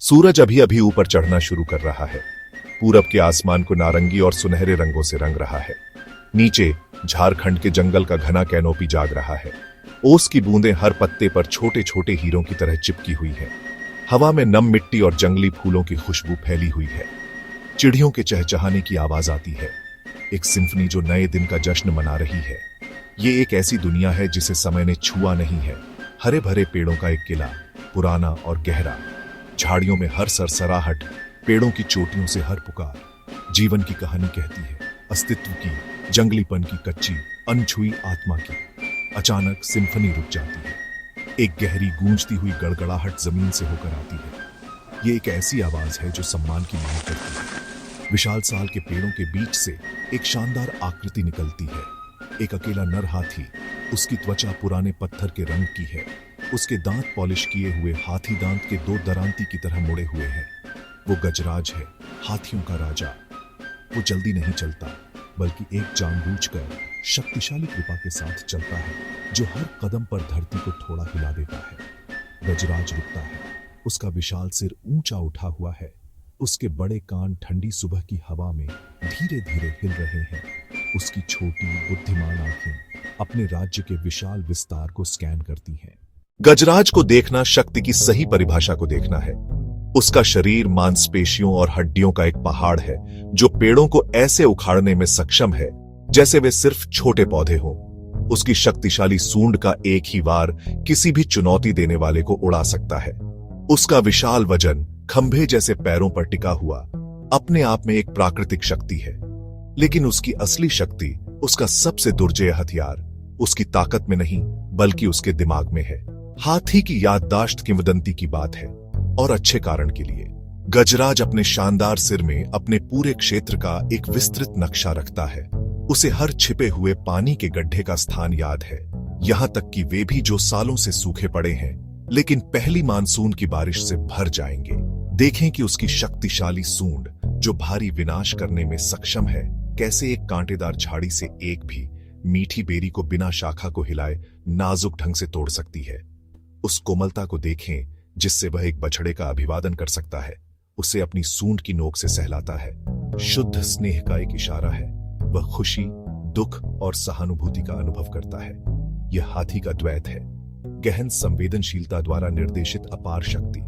सूरज अभी अभी ऊपर चढ़ना शुरू कर रहा है। पूरब के आसमान को नारंगी और सुनहरे रंगों से रंग रहा है। नीचे झारखंड के जंगल का घना कैनोपी जाग रहा है। ओस की बूंदें हर पत्ते पर छोटे छोटे हीरों की तरह चिपकी हुई है। हवा में नम मिट्टी और जंगली फूलों की खुशबू फैली हुई है। चिड़ियों के चहचहाने की आवाज आती है, एक सिम्फनी जो नए दिन का जश्न मना रही है। ये एक ऐसी दुनिया है जिसे समय ने छुआ नहीं है। हरे भरे पेड़ों का एक किला, पुराना और गहरा। झाड़ियों में हर सरसराहट, पेड़ों की चोटियों से हर पुकार जीवन की कहानी कहती है, अस्तित्व की, जंगलीपन की, कच्ची अनछुई आत्मा की। अचानक सिम्फनी रुक जाती है। एक गहरी गूंजती हुई गड़गड़ाहट जमीन से होकर आती है। ये एक ऐसी आवाज है जो सम्मान की मांग करती है। विशाल साल के पेड़ों के बीच से एक शानदार आकृति निकलती है। एक अकेला नर हाथी, उसकी त्वचा पुराने पत्थर के रंग की है। उसके दांत पॉलिश किए हुए हाथी दांत के दो दरांती की तरह मुड़े हुए हैं। वो गजराज है, हाथियों का राजा। वो जल्दी नहीं चलता, बल्कि एक जानबूझकर शक्तिशाली कृपा के साथ चलता है, जो हर कदम पर धरती को थोड़ा हिला देता है। गजराज रुकता है। उसका विशाल सिर ऊंचा उठा हुआ है। उसके बड़े कान ठंडी सुबह की हवा में धीरे धीरे हिल रहे हैं। उसकी छोटी बुद्धिमान आंखें अपने राज्य के विशाल विस्तार को स्कैन करती हैं। गजराज को देखना शक्ति की सही परिभाषा को देखना है। उसका शरीर मांसपेशियों और हड्डियों का एक पहाड़ है, जो पेड़ों को ऐसे उखाड़ने में सक्षम है जैसे वे सिर्फ छोटे पौधे हों। उसकी शक्तिशाली सूंड का एक ही वार किसी भी चुनौती देने वाले को उड़ा सकता है। उसका विशाल वजन खंभे जैसे पैरों पर टिका हुआ अपने आप में एक प्राकृतिक शक्ति है। लेकिन उसकी असली शक्ति, उसका सबसे दुर्जेय हथियार, उसकी ताकत में नहीं बल्कि उसके दिमाग में है। हाथी की याददाश्त किंवदंती की बात है, और अच्छे कारण के लिए। गजराज अपने शानदार सिर में अपने पूरे क्षेत्र का एक विस्तृत नक्शा रखता है। उसे हर छिपे हुए पानी के गड्ढे का स्थान याद है, यहां तक कि वे भी जो सालों से सूखे पड़े हैं, लेकिन पहली मानसून की बारिश से भर जाएंगे। देखें कि उसकी शक्तिशाली सूंड, जो भारी विनाश करने में सक्षम है, कैसे एक कांटेदार झाड़ी से एक भी मीठी बेरी को बिना शाखा को हिलाए नाजुक ढंग से तोड़ सकती है। उस कोमलता को देखें जिससे वह एक बछड़े का अभिवादन कर सकता है, उसे अपनी सूंड की नोक से सहलाता है। शुद्ध स्नेह का एक इशारा है। वह खुशी, दुख और सहानुभूति का अनुभव करता है। यह हाथी का द्वैत है, गहन संवेदनशीलता द्वारा निर्देशित अपार शक्ति।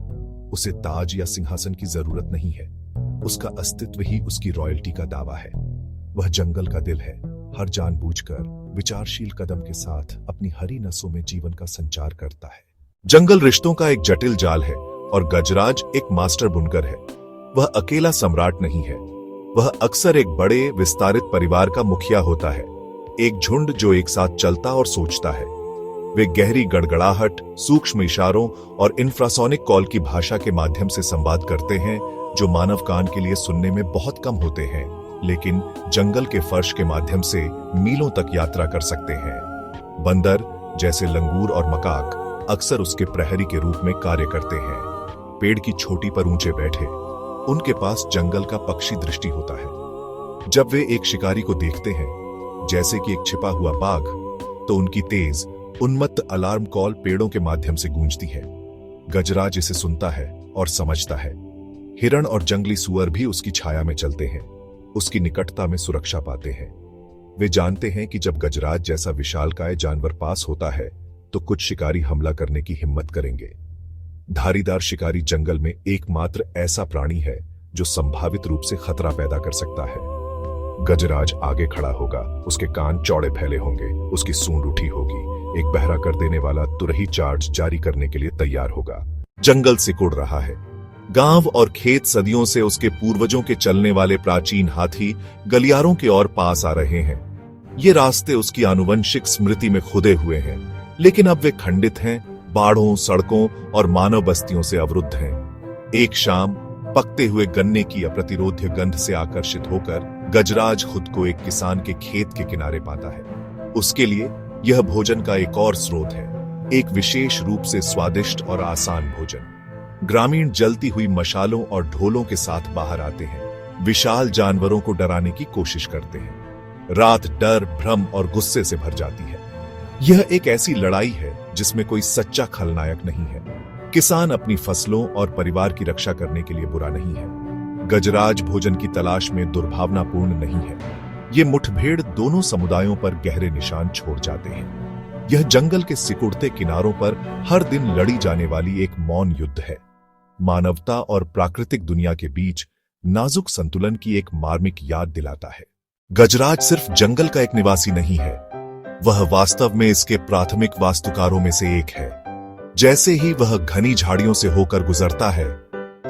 उसे ताज या सिंहासन की जरूरत नहीं है। उसका अस्तित्व ही उसकी रॉयल्टी का दावा है। वह जंगल का दिल है, हर जानबूझकर विचारशील कदम के साथ अपनी हरी नसों में जीवन का संचार करता है। जंगल रिश्तों का एक जटिल जाल है, और गजराज एक मास्टर बुनकर है। वह अकेला सम्राट नहीं है। वह अक्सर एक बड़े विस्तारित परिवार का मुखिया होता है, एक झुंड जो एक साथ चलता और सोचता है। वे गहरी गड़गड़ाहट, सूक्ष्म इशारों और इंफ्रासोनिक कॉल की भाषा के माध्यम से संवाद करते हैं, जो मानव कान के लिए सुनने में बहुत कम होते हैं, लेकिन जंगल के फर्श के माध्यम से मीलों तक यात्रा कर सकते हैं। बंदर जैसे लंगूर और मकाक अक्सर उसके प्रहरी के रूप में कार्य करते हैं। पेड़ की चोटी पर ऊंचे बैठे, उनके पास जंगल का पक्षी दृष्टि होता है। जब वे एक शिकारी को देखते हैं, जैसे कि एक छिपा हुआ बाघ, तो उनकी तेज उन्मत्त अलार्म कॉल पेड़ों के माध्यम से गूंजती है। गजराज इसे सुनता है और समझता है। हिरण और जंगली सुअर भी उसकी छाया में चलते हैं, उसकी निकटता में सुरक्षा पाते हैं। वे जानते हैं कि जब गजराज जैसा विशालकाय जानवर पास होता है, तो कुछ शिकारी हमला करने की हिम्मत करेंगे। धारीदार शिकारी जंगल में एकमात्र ऐसा प्राणी है जो संभावित रूप से खतरा पैदा कर सकता है। गजराज आगे खड़ा होगा, उसके कान चौड़े फैले होंगे, उसकी सूंड उठी होगी। एक बहरा कर देने वाला तुरही चार्ज जारी करने के लिए तैयार होगा। जंगल सिकुड़ रहा है। गांव और खेत सदियों से उसके पूर्वजों के चलने वाले प्राचीन हाथी गलियारों के ओर पास आ रहे हैं। ये रास्ते उसकी आनुवंशिक स्मृति में खुदे हुए हैं, लेकिन अब वे खंडित हैं, बाढ़ों, सड़कों और मानव बस्तियों से अवरुद्ध हैं। एक शाम पकते हुए गन्ने की अप्रतिरोध्य गंध से आकर्षित होकर गजराज खुद को एक किसान के खेत के किनारे पाता है। उसके लिए यह भोजन का एक और स्रोत है, एक विशेष रूप से स्वादिष्ट और आसान भोजन। ग्रामीण जलती हुई मशालों और ढोलों के साथ बाहर आते हैं, विशाल जानवरों को डराने की कोशिश करते हैं। रात डर, भ्रम और गुस्से से भर जाती है। यह एक ऐसी लड़ाई है जिसमें कोई सच्चा खलनायक नहीं है, किसान अपनी फसलों और परिवार की रक्षा करने के लिए बुरा नहीं है। गजराज भोजन की तलाश में दुर्भावनापूर्ण नहीं है। ये मुठभेड़ दोनों समुदायों पर गहरे निशान छोड़ जाते हैं। यह जंगल के सिकुड़ते किनारों पर हर दिन लड़ी जाने वाली एक मौन युद्ध है। मानवता और प्राकृतिक दुनिया के बीच नाजुक संतुलन की एक मार्मिक याद दिलाता है। गजराज सिर्फ जंगल का एक निवासी नहीं है, वह वास्तव में इसके प्राथमिक वास्तुकारों में से एक है। जैसे ही वह घनी झाड़ियों से होकर गुजरता है,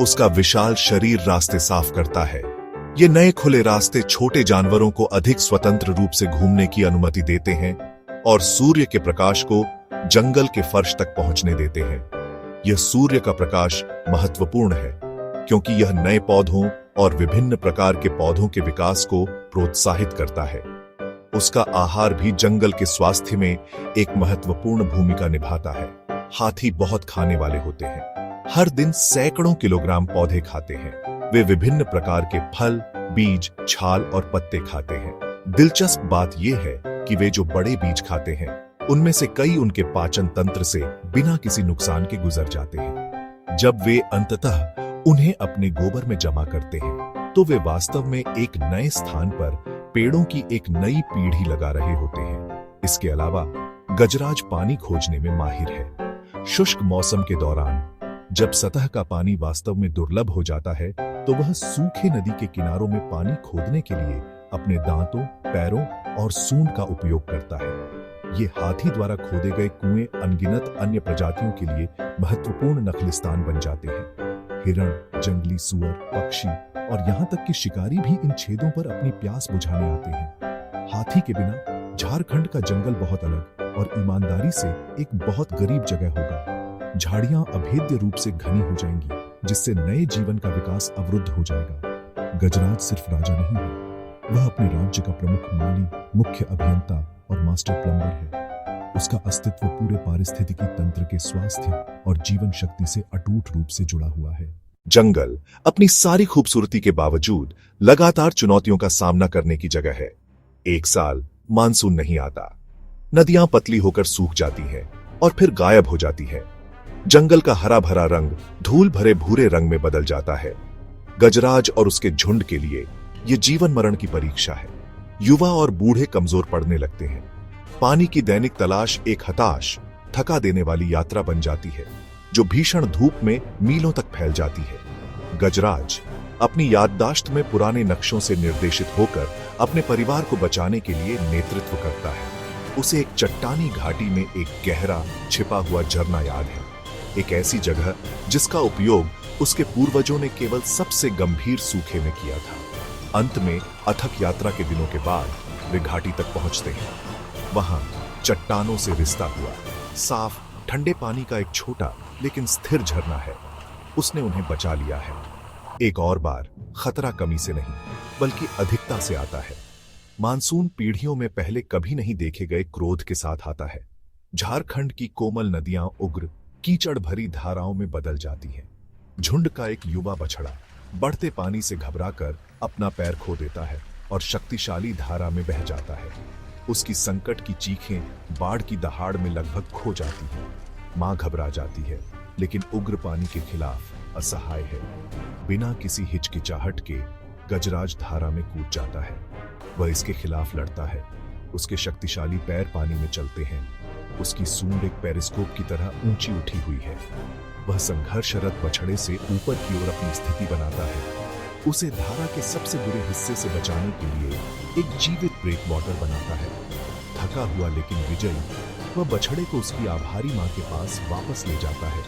उसका विशाल शरीर रास्ते साफ करता है। ये नए खुले रास्ते छोटे जानवरों को अधिक स्वतंत्र रूप से घूमने की अनुमति देते हैं और सूर्य के प्रकाश को जंगल के फर्श तक पहुंचने देते हैं। यह सूर्य का प्रकाश महत्वपूर्ण है क्योंकि यह नए पौधों और विभिन्न प्रकार के पौधों के विकास को प्रोत्साहित करता है। उसका आहार भी जंगल के स्वास्थ्य में एक महत्वपूर्ण भूमिका निभाता है। हाथी बहुत खाने वाले होते हैं। हर दिन सैकड़ों किलोग्राम पौधे खाते हैं। वे विभिन्न प्रकार के फल, बीज, छाल और पत्ते खाते हैं। दिलचस्प बात यह है कि वे जो बड़े बीज खाते हैं, उनमें से कई उनके पाचन तंत्र से बिना किसी नुकसान के गुजर जाते हैं। जब वे अंततः उन्हें अपने गोबर में जमा करते हैं, तो वे वास्तव में एक नए स्थान पर पेड़ों की एक नई पीढ़ी लगा रहे होते हैं। इसके अलावा गजराज पानी खोजने में माहिर है। शुष्क मौसम के दौरान जब सतह का पानी वास्तव में दुर्लभ हो जाता है, तो वह सूखे नदी के किनारों में पानी खोदने के लिए अपने दांतों, पैरों और सूंड का उपयोग करता है। ये हाथी द्वारा खोदे गए कुएं अनगिनत अन्य प्रजातियों के लिए महत्वपूर्ण नखलिस्तान बन जाते हैं। हिरण, जंगली सुअर, पक्षी और यहाँ तक कि शिकारी भी इन छेदों पर अपनी प्यास बुझाने आते हैं। हाथी के बिना झारखंड का जंगल बहुत अलग और ईमानदारी से एक बहुत गरीब जगह होगा। झाड़ियां अभेद्य रूप से घनी हो जाएंगी, जिससे नए जीवन का विकास अवरुद्ध हो जाएगा। गजराज सिर्फ राजा नहीं है, वह अपने राज्य का प्रमुख माली, मुख्य अभियंता और मास्टर प्लम्बर है। उसका अस्तित्व पूरे पारिस्थितिकी तंत्र के स्वास्थ्य और जीवन शक्ति से अटूट रूप से जुड़ा हुआ है। जंगल अपनी सारी खूबसूरती के बावजूद लगातार चुनौतियों का सामना करने की जगह है। एक साल मानसून नहीं आता, नदियां पतली होकर सूख जाती हैं और फिर गायब हो जाती है। जंगल का हरा भरा रंग धूल भरे भूरे रंग में बदल जाता है। गजराज और उसके झुंड के लिए यह जीवन मरण की परीक्षा है। युवा और बूढ़े कमजोर पड़ने लगते हैं। पानी की दैनिक तलाश एक हताश, थका देने वाली यात्रा बन जाती है, जो भीषण धूप में मीलों तक फैल जाती है। गजराज अपनी याददाश्त में पुराने नक्शों से निर्देशित होकर अपने परिवार को बचाने के लिए नेतृत्व करता है। उसे एक चट्टानी घाटी में एक गहरा छिपा हुआ झरना याद है, एक ऐसी जगह जिसका उपयोग उसके पूर्वजों ने केवल सबसे गंभीर सूखे में किया था। अंत में अथक यात्रा के दिनों के बाद वे घाटी तक पहुंचते हैं। वहां चट्टानों से रिश्ता हुआ साफ ठंडे पानी का एक छोटा लेकिन स्थिर झरना है। उसने उन्हें बचा लिया है। एक और बार खतरा कमी से नहीं बल्कि अधिकता से आता है। मानसून पीढ़ियों में पहले कभी नहीं देखे गए क्रोध के साथ आता है। झारखंड की कोमल नदियां उग्र कीचड़ भरी धाराओं में बदल जाती हैं। झुंड का एक युवा बछड़ा बढ़ते पानी से घबराकर अपना पैर खो देता है और शक्तिशाली धारा में बह जाता है। उसकी संकट की चीखें बाढ़ की दहाड़ में लगभग खो जाती हैं। मां घबरा जाती है, लेकिन उग्र पानी के खिलाफ असहाय है। बिना किसी हिचकिचाहट के गजराज धारा में कूद जाता है। वह इसके खिलाफ लड़ता है। उसके शक्तिशाली पैर पानी में चलते हैं। उसकी सूंड एक पेरिस्कोप की तरह ऊंची उठी हुई है। वह संघर्षरत बछड़े से ऊपर की ओर अपनी स्थिति बनाता है। उसे धारा के सबसे बुरे हिस्से से बचाने के लिए एक जीवित ब्रेक वाटर बनाता है। थका हुआ लेकिन विजयी, वह बछड़े को उसकी आभारी मां के पास वापस ले जाता है।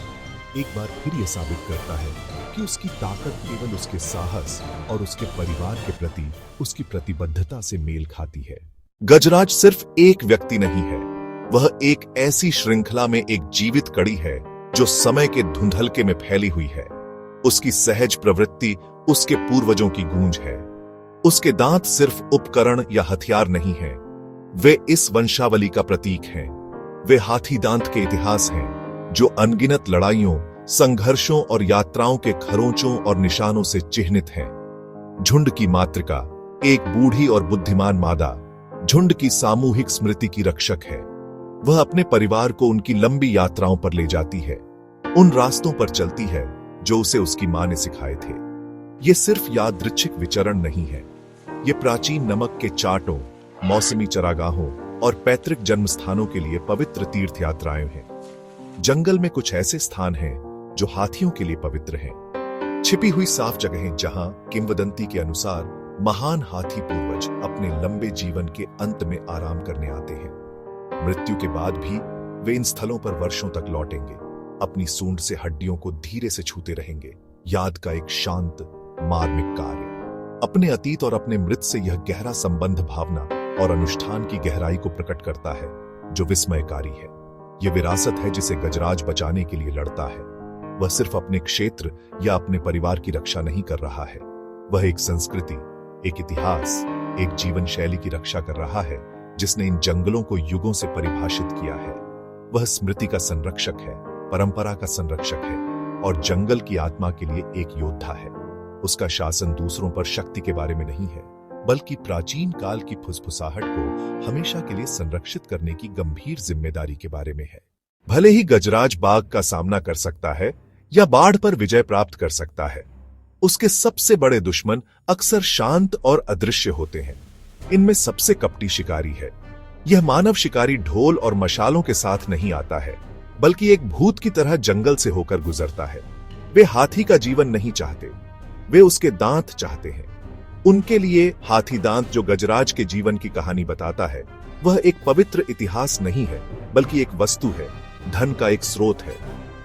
एक बार फिर यह साबित करता है कि उसकी ताकत केवल उसके साहस और उसके परिवार के प्रति उसकी प्रतिबद्धता से मेल खाती है। गजराज सिर्फ एक व्यक्ति नहीं है, वह एक ऐसी श्रृंखला में एक जीवित कड़ी है जो समय के धुंधलके में फैली हुई है। उसकी सहज प्रवृत्ति उसके पूर्वजों की गूंज है। उसके दांत सिर्फ उपकरण या हथियार नहीं हैं, वे इस वंशावली का प्रतीक हैं। वे हाथी दांत के इतिहास हैं, जो अनगिनत लड़ाइयों, संघर्षों और यात्राओं के खरोंचों और निशानों से चिह्नित हैं। झुंड की मातृका एक बूढ़ी और बुद्धिमान मादा झुंड की सामूहिक स्मृति की रक्षक है। वह अपने परिवार को उनकी लंबी यात्राओं पर ले जाती है, उन रास्तों पर चलती है जो उसे उसकी मां ने सिखाए थे। ये सिर्फ यादृच्छिक विचरण नहीं है, ये प्राचीन नमक के चाटों, मौसमी चरागाहों और पैतृक जन्मस्थानों के लिए पवित्र तीर्थ यात्राएं हैं। जंगल में कुछ ऐसे स्थान हैं जो हाथियों के लिए पवित्र हैं, छिपी हुई साफ जगहें जहां किंवदंती के अनुसार महान हाथी पूर्वज अपने लंबे जीवन के अंत में आराम करने आते हैं। मृत्यु के बाद भी वे इन स्थलों पर वर्षों तक लौटेंगे, अपनी सूंड से हड्डियों को धीरे से छूते रहेंगे। याद का एक शांत मार्मिक कार्य। अपने अतीत और अपने मृत से यह गहरा संबंध भावना और अनुष्ठान की गहराई को प्रकट करता है जो विस्मयकारी है। यह विरासत है जिसे गजराज बचाने के लिए लड़ता है। वह सिर्फ अपने क्षेत्र या अपने परिवार की रक्षा नहीं कर रहा है, वह एक संस्कृति, एक इतिहास, एक जीवन शैली की रक्षा कर रहा है जिसने इन जंगलों को युगों से परिभाषित किया है। वह स्मृति का संरक्षक है, परंपरा का संरक्षक है और जंगल की आत्मा के लिए एक योद्धा है। उसका शासन दूसरों पर शक्ति के बारे में नहीं है, बल्कि प्राचीन काल की फुसफुसाहट को हमेशा के लिए संरक्षित करने की गंभीर जिम्मेदारी के बारे में है। भले ही गजराज बाघ का सामना कर सकता है या बाढ़ पर विजय प्राप्त कर सकता है, उसके सबसे बड़े दुश्मन अक्सर शांत और अदृश्य होते हैं। इनमें सबसे कपटी शिकारी है। यह मानव शिकारी ढोल और मशालों के साथ नहीं आता है, बल्कि एक भूत की तरह जंगल से होकर गुजरता है। वे हाथी का जीवन नहीं चाहते, वे उसके दांत चाहते हैं। उनके लिए हाथी दांत जो गजराज के जीवन की कहानी बताता है, वह एक पवित्र इतिहास नहीं है, बल्कि एक वस्तु है, धन का एक स्रोत है।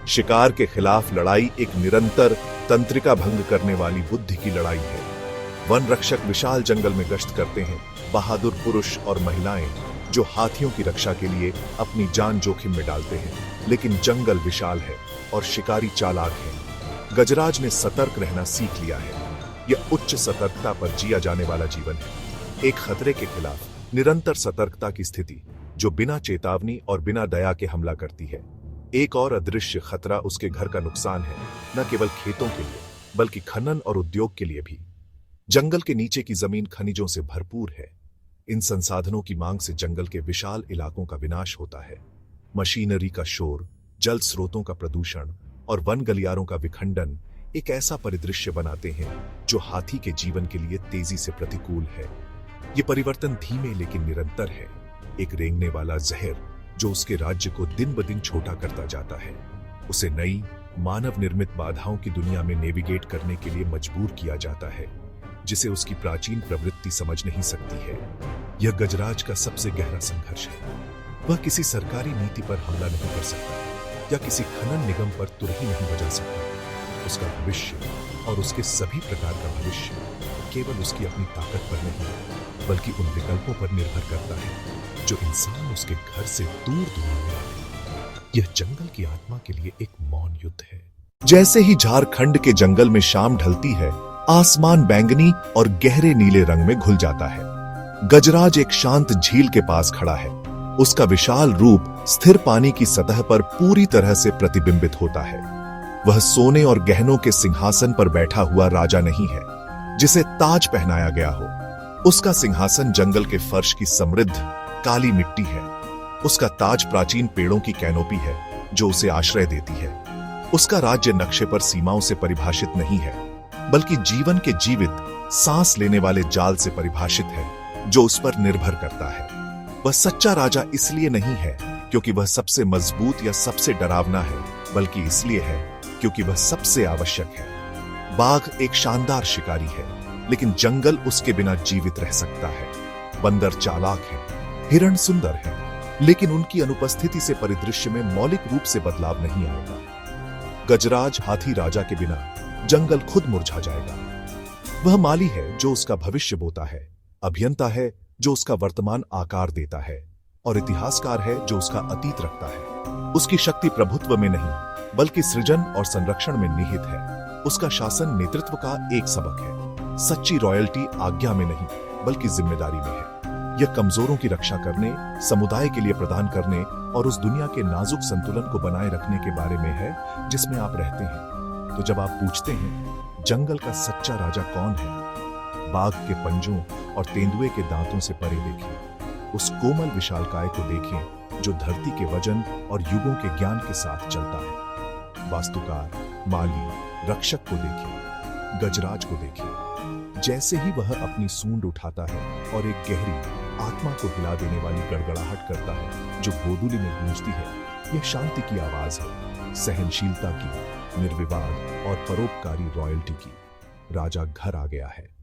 शिकार के खिलाफ लड़ाई एक निरंतर तंत्रिका भंग करने वाली बुद्धि की लड़ाई है। वन रक्षक विशाल जंगल में गश्त करते हैं, बहादुर पुरुष और महिलाएं जो हाथियों की रक्षा के लिए अपनी जान जोखिम में डालते हैं। लेकिन जंगल विशाल है और शिकारी चालाक है। गजराज ने सतर्क रहना सीख लिया है। यह उच्च सतर्कता पर जिया जाने वाला जीवन है, एक खतरे के खिलाफ निरंतर सतर्कता की स्थिति जो बिना चेतावनी और बिना दया के हमला करती है। एक और अदृश्य खतरा उसके घर का नुकसान है, न केवल खेतों के लिए बल्कि खनन और उद्योग के लिए भी। जंगल के नीचे की जमीन खनिजों से भरपूर है। इन संसाधनों की मांग से जंगल के विशाल इलाकों का विनाश होता है। मशीनरी का शोर, जल स्रोतों का प्रदूषण और वन गलियारों का विखंडन एक ऐसा परिदृश्य बनाते हैं जो हाथी के जीवन के लिए तेजी से प्रतिकूल है। ये परिवर्तन धीमे लेकिन निरंतर है, एक रेंगने वाला जहर जो उसके राज्य को दिन ब दिन छोटा करता जाता है। उसे नई मानव निर्मित बाधाओं की दुनिया में नेविगेट करने के लिए मजबूर किया जाता है, जिसे उसकी प्राचीन प्रवृत्ति समझ नहीं सकती है। यह गजराज का सबसे गहरा संघर्ष है। वह किसी सरकारी नीति पर हमला नहीं कर सकता या किसी खनन निगम पर तुरही नहीं बजा सकता। उसका भविष्य और उसके सभी प्रकार का भविष्य केवल उसकी अपनी ताकत पर नहीं, बल्कि उन विकल्पों पर निर्भर करता है जो इंसान उसके घर से दूर दूर में आते। यह जंगल की आत्मा के लिए एक मौन युद्ध है। जैसे ही झारखंड के जंगल में शाम ढलती है, आसमान बैंगनी और गहरे नीले रंग में घुल जाता है। गजराज एक शांत झील के पास खड़ा है। उसका विशाल रूप स्थिर पानी की सतह पर पूरी तरह से प्रतिबिंबित होता है। वह सोने और गहनों के सिंहासन पर बैठा हुआ राजा नहीं है जिसे ताज पहनाया गया हो। उसका सिंहासन जंगल के फर्श की समृद्ध काली मिट्टी है। उसका ताज प्राचीन पेड़ों की कैनोपी है जो उसे आश्रय देती है। उसका राज्य नक्शे पर सीमाओं से परिभाषित नहीं है, बल्कि जीवन के जीवित सांस लेने वाले जाल से परिभाषित है जो उस पर निर्भर करता है। वह सच्चा राजा इसलिए नहीं है क्योंकि वह सबसे मजबूत या सबसे डरावना है, बल्कि इसलिए है क्योंकि वह सबसे आवश्यक है। बाघ एक शानदार शिकारी है, लेकिन जंगल उसके बिना जीवित रह सकता है। बंदर चालाक है, हिरण सुंदर है, लेकिन उनकी अनुपस्थिति से परिदृश्य में मौलिक रूप से बदलाव नहीं आएगा। गजराज हाथी राजा के बिना जंगल खुद मुरझा जाएगा। वह माली है जो उसका भविष्य बोता है, अभियंता है जो उसका वर्तमान आकार देता है, और इतिहासकार है जो उसका अतीत रखता है। उसकी शक्ति प्रभुत्व में नहीं, बल्कि सृजन और संरक्षण में निहित है। उसका शासन नेतृत्व का एक सबक है। सच्ची रॉयल्टी आज्ञा में नहीं, बल्कि जिम्मेदारी में है। यह कमजोरों की रक्षा करने, समुदाय के लिए प्रदान करने और उस दुनिया के नाजुक संतुलन को बनाए रखने के बारे में है जिसमें आप रहते हैं। तो जब आप पूछते हैं जंगल का सच्चा राजा कौन है, बाघ के पंजों और तेंदुए के दांतों से परे देखें। उस कोमल विशालकाय को देखें जो धरती के वजन और युगों के ज्ञान के साथ चलता है। वास्तुकार, माली, रक्षक को देखिए, गजराज को देखिए। जैसे ही वह अपनी सूंड उठाता है और एक गहरी, आत्मा को हिला देने वाली गड़गड़ाहट करता है जो गोधुली में गूंजती है, यह शांति की आवाज है, सहनशीलता की, निर्विवाद और परोपकारी रॉयल्टी की। राजा घर आ गया है।